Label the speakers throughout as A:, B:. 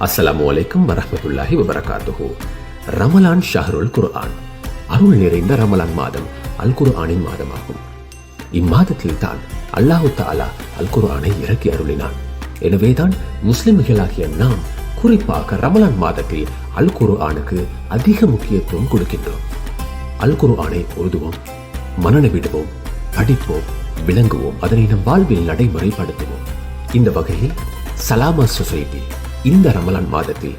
A: அஸ்ஸலாமு அலைக்கும் வரஹ்மத்துல்லாஹி வபரகாத்துஹு. ரமலான் ஷஹ்ருல் குர்ஆன், அருள் நிறைந்த ரமலான் மாதம் அல் குர்ஆனின் மாதமாகும். இம்மாதத்தில் தான் அல்லாஹு தஆலா அல் குர்ஆனை இறக்கி அருளினான். எனவேதான் முஸ்லிம்களாகிய நாம் குறிப்பாக ரமலான் மாதத்தில் அல் குர்ஆனுக்கு அதிக முக்கியத்துவம் கொடுக்கின்றோம். அல் குர்ஆனை ஓதுவோம், மனனவிடுவோம், படிப்போம், விளங்குவோம், அதனை நம் வாழ்வில் நடைமுறைப்படுத்துவோம். இந்த வகையில் சலாமா சொசைட்டி இந்த ரமலான் மாதத்தில்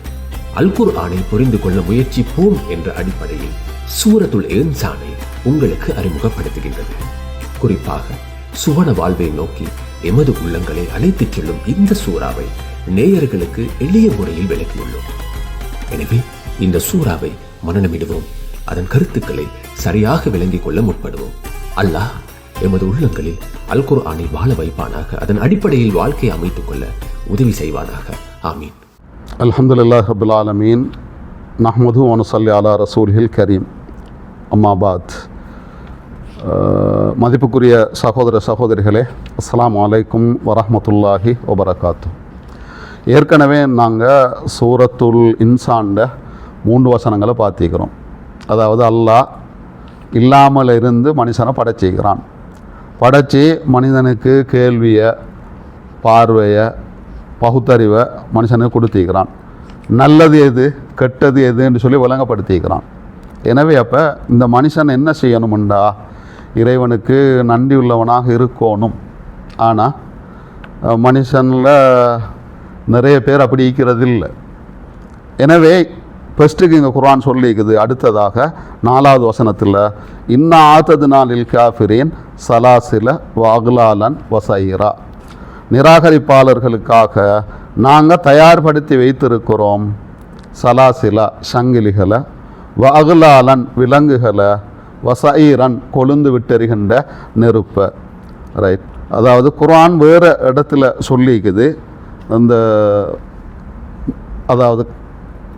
A: அல் குர்ஆனை புரிந்து கொள்ள முயற்சிப்போம் என்ற அடிப்படையில் சூரத்துல் இன்சானை உங்களுக்கு அறிமுகப்படுத்துகின்றது. குறிப்பாக சுவன வாழ்வை நோக்கி எமது உள்ளங்களை அழைத்துச் செல்லும் இந்த சூறாவை நேயர்களுக்கு எளிய முறையில் விளக்கியுள்ளோம். எனவே இந்த சூறாவை மனனமிடுவோம், அதன் கருத்துக்களை சரியாக விளங்கிக் கொள்ள முற்படுவோம். அல்லாஹ் எமது உள்ளங்களில் அல் குர்ஆனை வாழ வைப்பானாக, அதன் அடிப்படையில் வாழ்க்கையை அமைத்துக் கொள்ள உதவி செய்வானாக. ஆமீன்.
B: அல்ஹம்துலில்லாஹி ரப்பில் ஆலமீன், நஹ்மதுஹு வ நுஸல்லி அலா ரசூலிஹில் கரீம். அம்மா பாத். மதிப்புக்குரிய சகோதர சகோதரிகளே, அஸ்ஸலாமு அலைக்கும் வரஹ்மத்துல்லாஹி வபரகாத்து. ஏற்கனவே நாங்கள் சூரத்துல் இன்சான்ட 3 வசனங்களை பார்த்திக்கிறோம். அதாவது அல்லாஹ் இல்லாமல் இருந்து மனுஷனை படைச்சிக்கிறான். படைச்சி மனிதனுக்கு கேள்வியை, பார்வையை, பகுத்தறிவை மனுஷனுக்கு கொடுத்திக்கிறான். நல்லது எது, கெட்டது எதுன்னு சொல்லி விளங்கப்படுத்திக்கிறான். எனவே அப்போ இந்த மனுஷன் என்ன செய்யணும்டா, இறைவனுக்கு நன்றி உள்ளவனாக இருக்கணும். ஆனால் மனுஷனில் நிறைய பேர் அப்படி இருக்கிறது இல்லை. எனவே ஃபஸ்ட்டுக்கு இங்கே குர்ஆன் சொல்லிக்குது. அடுத்ததாக 4வது வசனத்தில் இன்னா ஆத்தது நாளில் காஃபிரீன் சலாசில வாகுலாலன் வசைரா, நிராகரிப்பாளர்களுக்காக நாங்கள் தயார்படுத்தி வைத்திருக்கிறோம் சலாசிலா சங்கிலிகளை, வஅகுலாலன் விலங்குகளை, வசைரன் கொழுந்து விட்டெறிகின்ற நெருப்பை. ரைட். அதாவது குர்ஆன் வேறு இடத்துல சொல்லிக்குது. அந்த அதாவது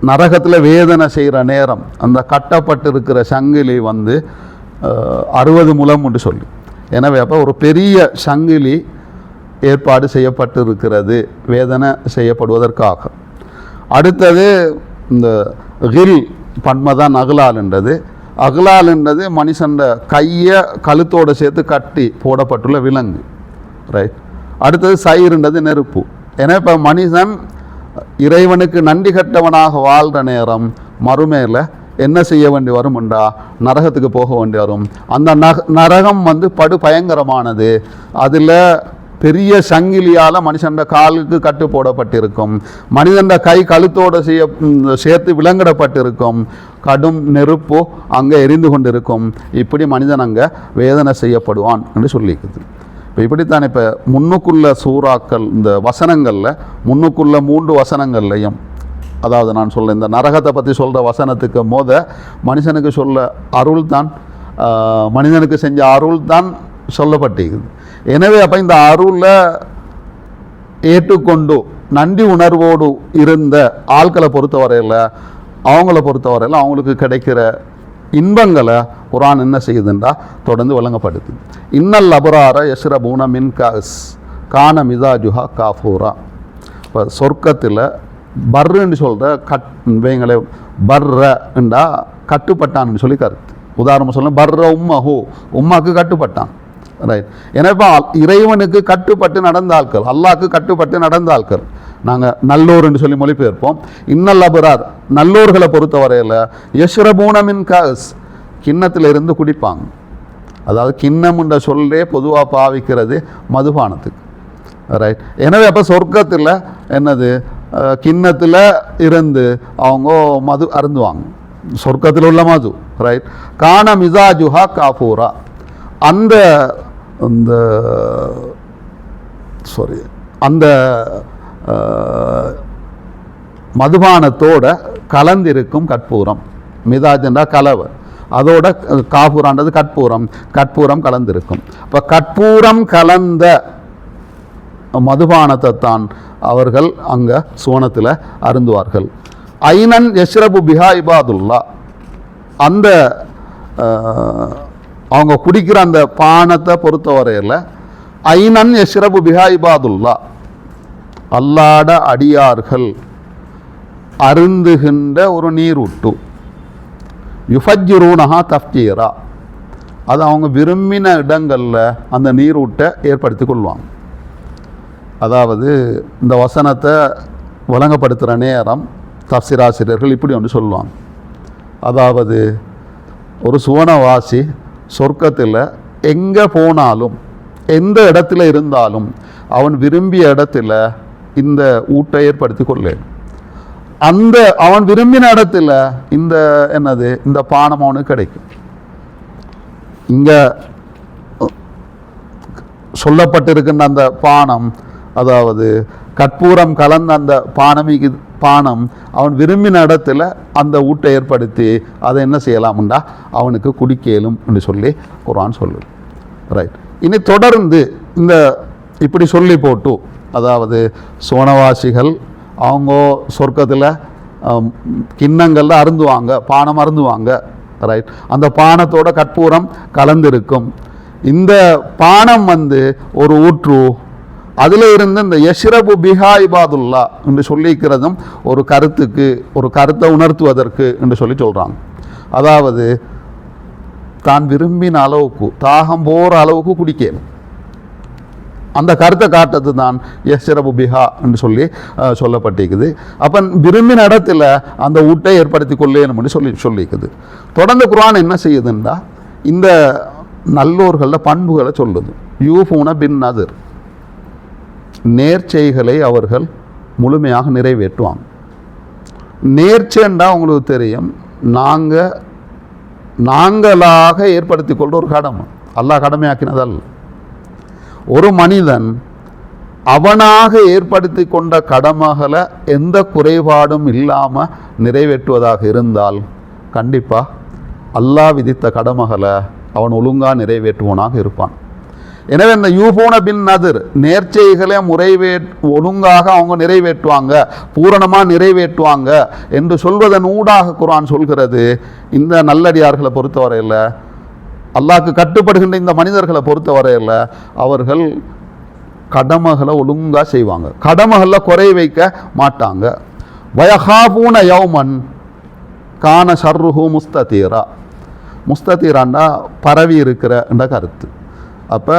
B: நரகத்தில் வேதனை செய்கிற நேரம் அந்த கட்டப்பட்டிருக்கிற சங்கிலி 60 முழம் என்று சொல்லி. எனவே அப்போ ஒரு பெரிய சங்கிலி ஏற்பாடு செய்யப்பட்டிருக்கிறது வேதனை செய்யப்படுவதற்காக. அடுத்தது இந்த கில் பன்மதான் அகலால்ன்றது. அகலால்ன்றது மனுஷன் கையை கழுத்தோடு சேர்த்து கட்டி போடப்பட்டுள்ள விலங்கு. ரைட். அடுத்தது சயிறுன்றது நெருப்பு. ஏன்னா இப்போ மனுஷன் இறைவனுக்கு நன்றி கட்டவனாக வாழ்கிற நேரம் மறுமையில் என்ன செய்ய வேண்டி வரும்ண்டா, நரகத்துக்கு போக வேண்டி வரும். அந்த நரகம் படு பயங்கரமானது. அதில் பெரிய சங்கிலியால் மனுஷன் காலுக்கு கட்டு போடப்பட்டிருக்கும். மனிதன் கை கழுத்தோடு சேர்த்து விலங்கிடப்பட்டிருக்கும். கடும் நெருப்போ அங்கே எரிந்து கொண்டிருக்கும். இப்படி மனிதன் அங்கே வேதனை செய்யப்படுவான் என்று சொல்லிக்குது. இப்போ இப்படித்தான் இப்போ முன்னுக்குள்ள சூறாக்கள் இந்த வசனங்களில் முன்னுக்குள்ள 3 வசனங்கள்லையும், அதாவது நான் சொல்ல இந்த நரகத்தை பற்றி சொல்கிற வசனத்துக்கு மனுஷனுக்கு சொல்ல அருள் தான், மனிதனுக்கு செஞ்ச அருள் தான் சொல்லப்பட்டிருக்குது. எனவே அப்போ இந்த அருளை ஏற்றுக்கொண்டு நன்றி உணர்வோடு இருந்த ஆட்களை பொறுத்தவரையில் அவங்களுக்கு கிடைக்கிற இன்பங்களை குர்ஆன் என்ன செய்யுதுன்றா தொடர்ந்து வழங்கப்படுது. இன்னல் அபரார யஸ்ரபூன மின் காஸ் கான மிசாஜுஹா காஃபூரா. இப்போ சொர்க்கத்தில் பர்ருன்னு சொல்கிற வைங்களே, பர்ரண்டா கட்டுப்பட்டான்னு சொல்லி கருத்து. உதாரணம் சொல்ல பர்ர உம்மாக்கு கட்டுப்பட்டான். ரைட். எனவே இறைவனுக்கு கட்டுப்பட்டு நடந்த ஆட்கள், அல்லாஹ்க்கு கட்டுப்பட்டு நடந்த ஆட்கள் நாங்கள் நல்லோர் என்று சொல்லி மொழிபெயர்ப்போம். இன்னல் அபரார் நல்லோர்களை பொறுத்தவரையில் யஸ்ரபூன மின் காஸ் கிண்ணத்தில் இருந்து குடிப்பாங்க. அதாவது கிண்ணம்ன்ற சொல்லே பொதுவாக பாவிக்கிறது மதுபானத்துக்கு. ரைட். எனவே அப்போ சொர்க்கத்தில் என்னது, கிண்ணத்தில் இருந்து அவங்க மது அருந்துவாங்க. சொர்க்கத்தில் உள்ள மது. ரைட். கான மிசாஜுஹா காஃபூரா. அந்த மதுபானத்தோட கலந்திருக்கும் கற்பூரம். மிதாஜ்ன்றா கலவை, அதோட காஃபூரான்றது கற்பூரம் கலந்திருக்கும். இப்போ கற்பூரம் கலந்த மதுபானத்தை தான் அவர்கள் அங்கே சுவனத்தில் அருந்துவார்கள். ஐனன் யஸ்ரபு பிஹா இபாதுல்லா. அந்த அவங்க குடிக்கிற அந்த பானத்தை பொறுத்தவரையில் ஐனன் யஸ்ரபு பிஹா இபாதுல்லா, அல்லாட அடியார்கள் அருந்துகின்ற ஒரு நீரூட்டு. யுஃபஜ்ஜிரூனஹா தஃப்ஜீரா, அது அவங்க விரும்பின இடங்களில் அந்த நீரூட்டை ஏற்படுத்தி கொள்வாங்க. அதாவது இந்த வசனத்தை வழங்கப்படுத்துகிற நேரம் தஃப்சீராசிரியர்கள் இப்படி ஒன்று சொல்லுவாங்க. அதாவது ஒரு சுவனவாசி சொர்க்கத்தில் எங்கே போனாலும் எந்த இடத்துல இருந்தாலும் அவன் விரும்பிய இடத்துல இந்த ஊட்டை ஏற்படுத்தி கொள்ளேன். அந்த அவன் விரும்பின இடத்துல இந்த பானம் அவனுக்கு கிடைக்கும். இங்கே சொல்லப்பட்டிருக்கின்ற அந்த பானம், அதாவது கற்பூரம் கலந்த அந்த பானம் அவன் விரும்பின இடத்துல அந்த ஊட்டை ஏற்படுத்தி அதை என்ன செய்யலாம்டா அவனுக்கு குடிக்கலும் என்று சொல்லி குர்ஆன் சொல்லுது. ரைட். இனி தொடர்ந்து இந்த இப்படி சொல்லி போட்டு, அதாவது சோனவாசிகள் அவங்க சொர்க்கத்தில் கிண்ணங்களில் அருந்துவாங்க, பானம் அருந்துவாங்க. ரைட். அந்த பானத்தோட கற்பூரம் கலந்திருக்கும். இந்த பானம் ஒரு ஊற்று. அதில் இருந்து இந்த யஷ்ரபு பிஹா இபாதுல்லா என்று சொல்லிக்கிறதும் ஒரு கருத்தை உணர்த்துவதற்கு என்று சொல்கிறாங்க. அதாவது தான் விரும்பின அளவுக்கு, தாகம் போகிற அளவுக்கு குடிக்கணும். அந்த கருத்தை காட்டுறது தான் யஷ்ரபு பிஹா என்று சொல்லப்பட்டிருக்குது. அப்போ விரும்பின இடத்துல அந்த ஊட்டை ஏற்படுத்தி கொள்ளேன்னு சொல்லிக்குது. தொடர்ந்து குர்ஆன் என்ன செய்யுதுன்னா இந்த நல்லோர்களில் பண்புகளை சொல்லுது. யூஃபூன பின் நதிர், நேர்ச்சைகளை அவர்கள் முழுமையாக நிறைவேற்றுவாங்க. நேர்ச்சைண்டா உங்களுக்கு தெரியும், நாங்களாக ஏற்படுத்தி கொள்ற ஒரு கடமை, அல்லாஹ் கடமையாக்கினதல்ல. ஒரு மனிதன் அவனாக ஏற்படுத்தி கொண்ட கடமைகளை எந்த குறைபாடும் இல்லாமல் நிறைவேற்றுவதாக இருந்தால் கண்டிப்பாக அல்லாஹ் விதித்த கடமைகளை அவன் ஒழுங்காக நிறைவேற்றுவனாக இருப்பான். எனவே இந்த யூஃபூன பின் நதிர், நேர்ச்சைகளை ஒழுங்காக அவங்க நிறைவேற்றுவாங்க, பூரணமாக நிறைவேற்றுவாங்க என்று சொல்வதன் ஊடாக குர்ஆன் சொல்கிறது. இந்த நல்லடியார்களை பொறுத்தவரையில், அல்லாஹ்க்கு கட்டுப்படுகின்ற இந்த மனிதர்களை பொறுத்தவரையில் அவர்கள் கடமைகளை ஒழுங்காக செய்வாங்க, கடமைகளில் குறை வைக்க மாட்டாங்க. வயஹாபூன யௌமன் கான ஷர்ருஹு முஸ்ததீரா. முஸ்ததீராண்டா பரவி இருக்கிற என்ற கருத்து. அப்போ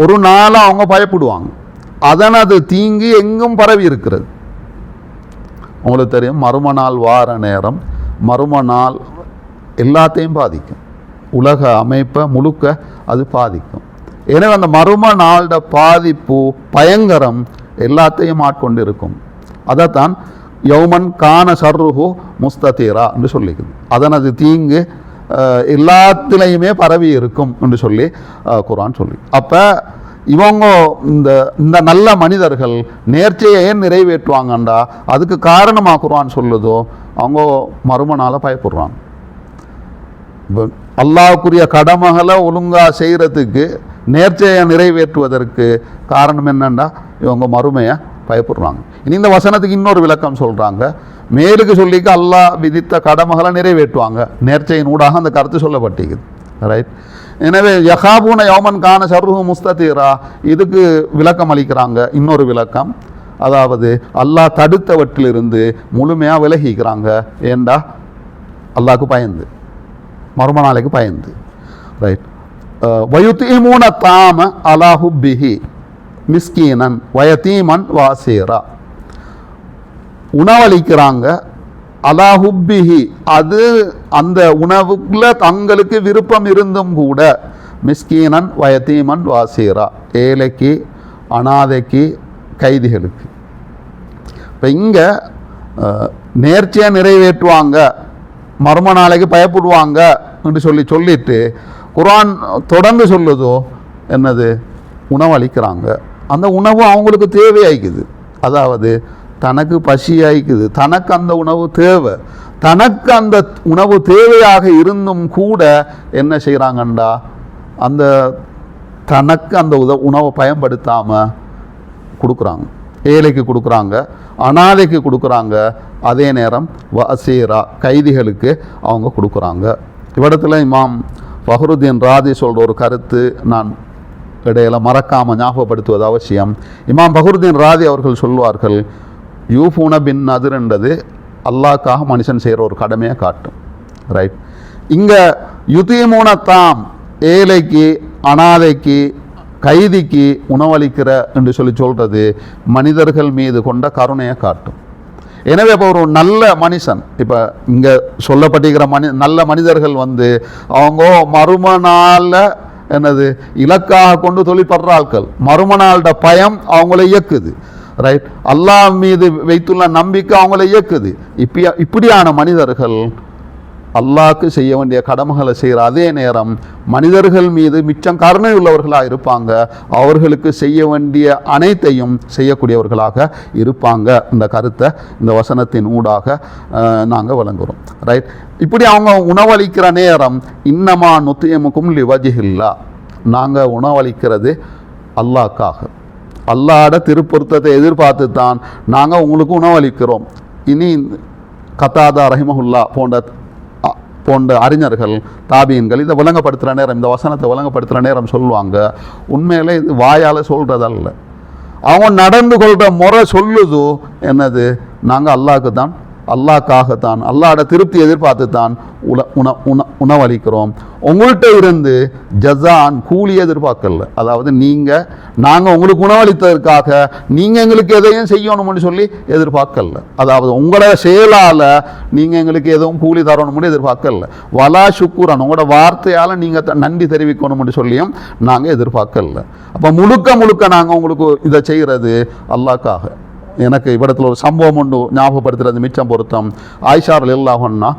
B: ஒரு நாளை அவங்க பயப்படுவாங்க, அதனது தீங்கு எங்கும் பரவி இருக்கிறது. உங்களுக்கு தெரியும், மறும நாள் வார நேரம், மறும நாள் எல்லாத்தையும் பாதிக்கும், உலக அமைப்பை முழுக்க அது பாதிக்கும். எனவே அந்த மறும நாளோட பாதிப்பு பயங்கரம் எல்லாத்தையும் ஆட்கொண்டு இருக்கும். அதைத்தான் யௌமன் கான ஷர்ருஹு முஸ்ததீரா என்று சொல்லிக்குது. அதனது தீங்கு எல்லாத்திலையுமே பரவி இருக்கும் என்று சொல்லி குர்ஆன் சொல்லி. அப்போ இவங்க இந்த நல்ல மனிதர்கள் நேர்ச்சையை ஏன் நிறைவேற்றுவாங்கண்டா அதுக்கு காரணமாக குர்ஆன் சொல்லுதோ, அவங்க மறும நாளை பயப்படுறாங்க. அல்லாஹ்வுக்குரிய கடமைகளை ஒழுங்காக செய்கிறதுக்கு, நேர்ச்சையை நிறைவேற்றுவதற்கு காரணம் என்னண்டா இவங்க மறுமையை பயப்படுறாங்க. இனி இந்த வசனத்துக்கு இன்னொரு விளக்கம் சொல்கிறாங்க. மேலுக்கு சொல்லிக்க அல்லாஹ் விதித்த கடமைகளை நிறைவேற்றுவாங்க, நேர்ச்சையின் ஊடாக அந்த கருத்து சொல்லப்பட்டிருக்குது. ரைட். எனவே யஹாபூன யௌமன் கான ஷர்ருஹு முஸ்ததீரா, இதுக்கு விளக்கம் அளிக்கிறாங்க. இன்னொரு விளக்கம், அதாவது அல்லாஹ் தடுத்தவற்றிலிருந்து முழுமையாக விலகிக்கிறாங்க. ஏண்டா அல்லாஹ்க்கு பயந்து, மறும நாளைக்கு பயந்து. ரைட். வயுத்தீமூன தாம அலா ஹுப்பிஹி மிஸ்கீனன் வயத்தீமன் வாசீரா. உணவளிக்கிறாங்க அலா ஹுப்பிஹி, அது அந்த உணவுக்குள்ள தங்களுக்கு விருப்பம் இருந்தும் கூட, மிஸ்கீனன் வயத்தீமன் வாசீரா, ஏழைக்கு, அனாதைக்கு, கைதிகளுக்கு. இப்போ இங்கே நேர்ச்சியாக நிறைவேற்றுவாங்க, மர்ம நாளைக்கு பயப்படுவாங்க என்று சொல்லிட்டு குர்ஆன் தொடர்ந்து சொல்லுதோ என்னது, உணவளிக்கிறாங்க. அந்த உணவு அவங்களுக்கு தேவையாய்க்குது, அதாவது தனக்கு பசியாய்க்குது, தனக்கு அந்த உணவு தேவை, தனக்கு அந்த உணவு தேவையாக இருந்தும் கூட என்ன செய்கிறாங்கண்டா அந்த தனக்கு அந்த உணவை பயன்படுத்தாமல் கொடுக்குறாங்க. ஏழைக்கு கொடுக்குறாங்க, அனாதைக்கு கொடுக்குறாங்க, அதே நேரம் வசீரா கைதிகளுக்கு அவங்க கொடுக்குறாங்க. இவ்விடத்தில் இமாம் ஃபஹ்ருதீன் ராதி சொல்கிற ஒரு கருத்து நான் இடையில மறக்காமல் ஞாபகப்படுத்துவது அவசியம். இமாம் ஃபஹ்ருதீன் ராதி அவர்கள் சொல்வார்கள், யூஃபூன பின் நதிர் என்றது அல்லாஹ்க்காக மனுஷன் செய்கிற ஒரு கடமையை காட்டும். ரைட். இங்கே யுதீமுனத்தாம், ஏழைக்கு, அனாதைக்கு, கைதிக்கு உணவளிக்கிற என்று சொல்கிறது மனிதர்கள் மீது கொண்ட கருணையை காட்டும். எனவே இப்போ ஒரு நல்ல மனுஷன், இப்போ இங்கே சொல்லப்பட்டிருக்கிற நல்ல மனிதர்கள் வந்து அவங்க மறுமனால என்னது இலக்காக கொண்டு தொழிற்படுற ஆட்கள், மறுமனால்ட பயம் அவங்கள இயக்குது. ரைட். அல்லாஹ் மீது வைத்துள்ள நம்பிக்கை அவங்கள இயக்குது. இப்படியான மனிதர்கள் அல்லாஹ்க்கு செய்ய வேண்டிய கடமைகளை செய்கிற அதே நேரம் மனிதர்கள் மீது மிச்சம் கருணை உள்ளவர்களாக இருப்பாங்க. அவர்களுக்கு செய்ய வேண்டிய அனைத்தையும் செய்யக்கூடியவர்களாக இருப்பாங்க. இந்த கருத்தை இந்த வசனத்தின் ஊடாக நாங்கள் வழங்குகிறோம். ரைட். இப்படி அவங்க உணவளிக்கிற நேரம் இன்னமா நுத்தியமுக்கும் லிவஜிஹில்லா, நாங்கள் உணவளிக்கிறது அல்லாஹ்க்காக, அல்லாஹ்ட திருப்பொருத்தத்தை எதிர்பார்த்து தான் நாங்கள் உங்களுக்கு உணவளிக்கிறோம். இனி கத்தாதா ரஹிமஹுல்லா போன்ற அறிஞர்கள், தாபீன்கள் இதை விளங்கப்படுத்துகிற நேரம், இந்த வசனத்தை விளங்கப்படுத்துகிற நேரம் சொல்லுவாங்க, உண்மையிலே இது வாயால் சொல்கிறதல்ல, அவங்க நடந்து கொள்கிற முறை சொல்லுதோ என்னது, நாங்கள் அல்லாஹ்க்காகத்தான் அல்லாஹ்ட திருப்தி எதிர்பார்த்து தான் உணவளிக்கிறோம். உங்கள்கிட்ட இருந்து ஜஸான் கூலி எதிர்பார்க்கல. அதாவது நாங்கள் உங்களுக்கு உணவளித்ததற்காக நீங்கள் எங்களுக்கு எதையும் செய்யணும்னு சொல்லி எதிர்பார்க்கல. அதாவது உங்களோட செயலால் நீங்கள் எங்களுக்கு எதுவும் கூலி தரணும்னு எதிர்பார்க்கல. வலா சுக்குரன், உங்களோட வார்த்தையால் நீங்கள் நன்றி தெரிவிக்கணும்னு சொல்லியும் நாங்கள் எதிர்பார்க்கல. அப்போ முழுக்க நாங்கள் உங்களுக்கு இதை செய்கிறது அல்லாஹ்க்காக. எனக்கு இவ்விடத்தில் ஒரு சம்பவம் ஒன்று ஞாபகப்படுத்துறது மிச்சம் பொருத்தம். ஆயிஷா ரலியல்லாஹு அன்ஹா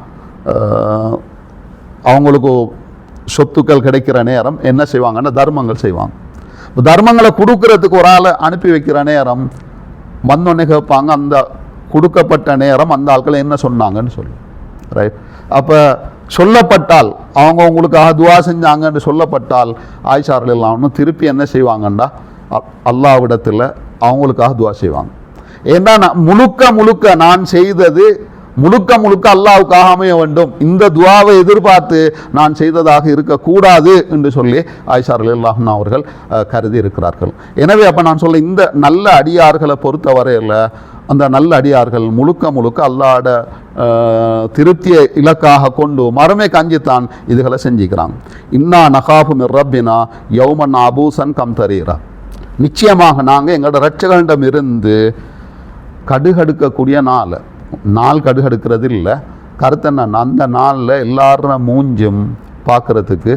B: அவங்களுக்கு சொத்துக்கள் கிடைக்கிற நேரம் என்ன செய்வாங்கன்னா தர்மங்கள் செய்வாங்க. தர்மங்களை கொடுக்கறதுக்கு ஒரு ஆளை அனுப்பி வைக்கிற நேரம் வந்தோடனே கேட்பாங்க, அந்த கொடுக்கப்பட்ட நேரம் அந்த ஆட்களை என்ன சொன்னாங்கன்னு சொல்லி. ரைட். அப்போ சொல்லப்பட்டால் அவங்க உங்களுக்காக துவா செஞ்சாங்கன்னு சொல்லப்பட்டால் ஆயிஷா ரலியல்லாஹு அன்ஹா திருப்பி என்ன செய்வாங்கண்டா அல்லாஹ்விடத்தில் அவங்களுக்காக துவா செய்வாங்க. ஏன்னா முழுக்க நான் செய்தது முழுக்க அல்லாஹ்வுக்காக அமைய வேண்டும், இந்த துவாவை எதிர்பார்த்து நான் செய்ததாக இருக்கக்கூடாது என்று சொல்லி ஆயிஷா ரலியல்லாஹு அன்ஹா அவர்கள் கருதி இருக்கிறார்கள். எனவே அப்போ நான் சொல்ல, இந்த நல்ல அடியார்களை பொறுத்தவரையில் அந்த நல்ல அடியார்கள் முழுக்க அல்லாஹ்ட திருப்தியை இலக்காக கொண்டு மறுமை கஞ்சித்தான் இதுகளை செஞ்சுக்கிறாங்க. இன்னா நகாபு மிர் ரப்பினா யௌமன் அபூசன் கம் தரீரா, நிச்சயமாக நாங்கள் எங்களோட இரட்சகனிடம் இருந்து கடுகடுக்கக்கூடிய நாள் கடுகடுக்கிறது இல்லை. கருத்து என்ன, அந்த நாளில் எல்லாரும் மூஞ்சும் பார்க்குறதுக்கு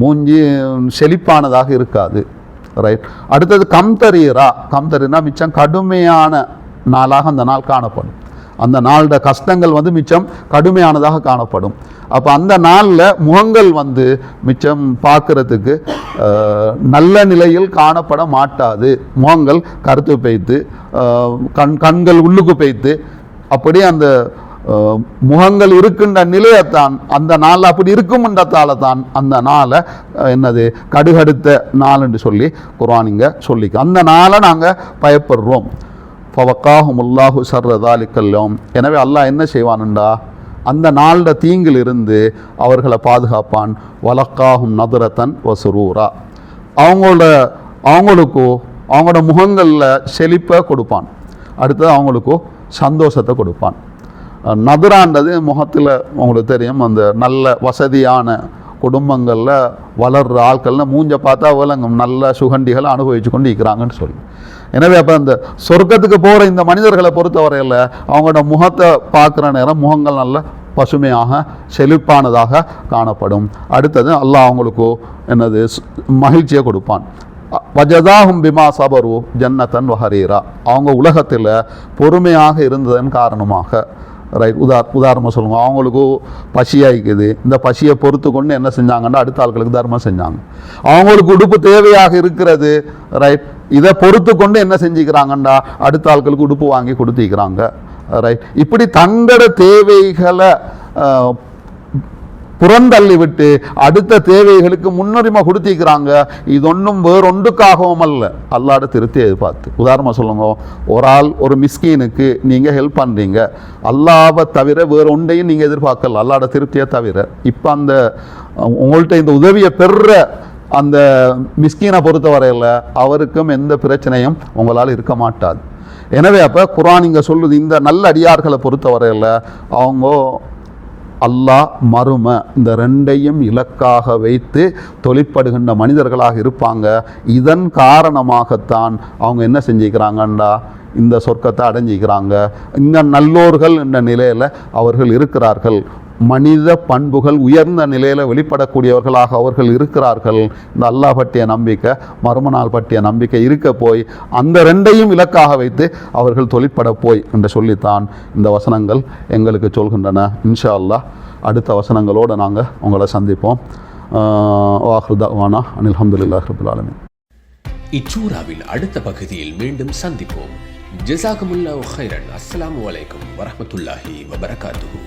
B: மூஞ்சி செழிப்பானதாக இருக்காது. ரைட். அடுத்தது கம்தரீனா மிச்சம் கடுமையான நாளாக அந்த நாள் காணப்படும். அந்த நாளோட கஷ்டங்கள் வந்து மிச்சம் கடுமையானதாக காணப்படும். அப்போ அந்த நாளில் முகங்கள் வந்து மிச்சம் பார்க்குறதுக்கு நல்ல நிலையில் காணப்பட மாட்டாது. முகங்கள் கருத்து பெய்த்து, கண்கள் உள்ளுக்கு பெய்த்து, அப்படியே அந்த முகங்கள் இருக்கின்ற நிலையத்தான் அந்த நாள் அப்படி இருக்கும்ன்றதால தான் அந்த நாளை என்னது கடுகடுத்த நாள் என்று சொல்லி குர்ஆன் இங்கே சொல்லிக்க. அந்த நாளை நாங்கள் பயப்படுறோம். ஃபவக்காஹுமுல்லாஹு ஷர்ர தாலிக்கல் யௌம், எனவே அல்லாஹ் என்ன செய்வானுண்டா அந்த நாளோட தீங்கிலிருந்து அவர்களை பாதுகாப்பான். வலக்காஹும் நதுரத்தன் வசுரூரா, அவங்களுக்கோ அவங்களோட முகங்களில் செழிப்பை கொடுப்பான். அடுத்தது அவங்களுக்கோ சந்தோஷத்தை கொடுப்பான். நதுரான்றது முகத்தில் உங்களுக்கு தெரியும், அந்த நல்ல வசதியான குடும்பங்களில் வளர்கிற ஆட்கள்னு மூஞ்ச பார்த்தா விளங்கும், நல்ல சுகண்டிகளை அனுபவித்து கொண்டு இருக்கிறாங்கன்னு சொல்லி. எனவே அப்போ அந்த சொர்க்கத்துக்கு போகிற இந்த மனிதர்களை பொறுத்தவரையில் அவங்களோட முகத்தை பார்க்குற நேரம் முகங்கள் நல்ல பசுமையாக செழிப்பானதாக காணப்படும். அடுத்தது அல்லாஹ் அவங்களுக்கு என்னது மகிழ்ச்சியை கொடுப்பான். வஜதாஹும் பிமா சபரு ஜன்னத்தன் வஹரீரா, அவங்க உலகத்தில் பொறுமையாக இருந்ததன் காரணமாக. ரைட். உதாரணமாக சொல்லுங்க, அவங்களுக்கு பசியாயிக்குது, இந்த பசியை பொறுத்து கொண்டு என்ன செஞ்சாங்கன்னா அடுத்த ஆட்களுக்கு தர்மம் செஞ்சாங்க. அவங்களுக்கு உடுப்பு தேவையாக இருக்கிறது. ரைட். இதை பொறுத்து கொண்டு என்ன செஞ்சுக்கிறாங்கண்டா அடுத்த ஆட்களுக்கு உடுப்பு வாங்கி கொடுத்துக்கிறாங்க. ரைட். இப்படி தங்களோட தேவைகளை புறந்தள்ளி விட்டு அடுத்த தேவைகளுக்கு முன்னுரிமை கொடுத்திக்கிறாங்க. இது ஒன்றும் வேறொன்றுக்காகவும் அல்ல, அல்லாஹ்ட திருப்தியை எதிர்பார்த்து. உதாரணமாக சொல்லுங்க, ஒரு ஆள் ஒரு மிஸ்கீனுக்கு நீங்கள் ஹெல்ப் பண்ணுறீங்க, அல்லாஹ்வை தவிர வேறு ஒன்றையும் நீங்கள் எதிர்பார்க்கல, அல்லாஹ்ட திருப்தியை தவிர. இப்போ அந்த உங்கள்கிட்ட இந்த உதவியை பெறுற அந்த மிஸ்கீனை பொறுத்த வரையில் அவருக்கும் எந்த பிரச்சனையும் உங்களால் இருக்க மாட்டாது. எனவே அப்போ குர்ஆன் இங்கே சொல்லுது, இந்த நல்ல அடியார்களை பொறுத்தவரையில் அவங்க அல்லாஹ் மறுமை இந்த ரெண்டையும் இலக்காக வைத்து தொழிற்படுகின்ற மனிதர்களாக இருப்பாங்க. இதன் காரணமாகத்தான் அவங்க என்ன செஞ்சுக்கிறாங்கண்டா இந்த சொர்க்கத்தை அடைஞ்சிக்கிறாங்க. இந்த நல்லோர்கள் என்ற நிலையில் அவர்கள் இருக்கிறார்கள். மனித பண்புகள் உயர்ந்த நிலையில் வெளிப்படக்கூடியவர்களாக அவர்கள் இருக்கிறார்கள். இந்த அல்லாஹ் பற்றிய நம்பிக்கை, மறுமநாள் பற்றிய நம்பிக்கை இருக்க போய் அந்த ரெண்டையும் இலக்காக வைத்து அவர்கள் தொழிற்பட போய் என்று சொல்லித்தான் இந்த வசனங்கள் எங்களுக்கு சொல்கின்றன. இன்ஷா அல்லாஹ் அடுத்த வசனங்களோடு நாங்கள் உங்களை சந்திப்போம். வாஹிரு தஅவானா அனில் ஹம்துலில்லாஹி ரப்பில் ஆலமீன்.
A: இச்சூராவின் அடுத்த பகுதியில் மீண்டும் சந்திப்போம். ஜஸாகுமுல்லாஹு கைரன். அஸ்ஸலாமு அலைக்கும் வரஹ்மத்துல்லாஹி வபரகாத்துஹு.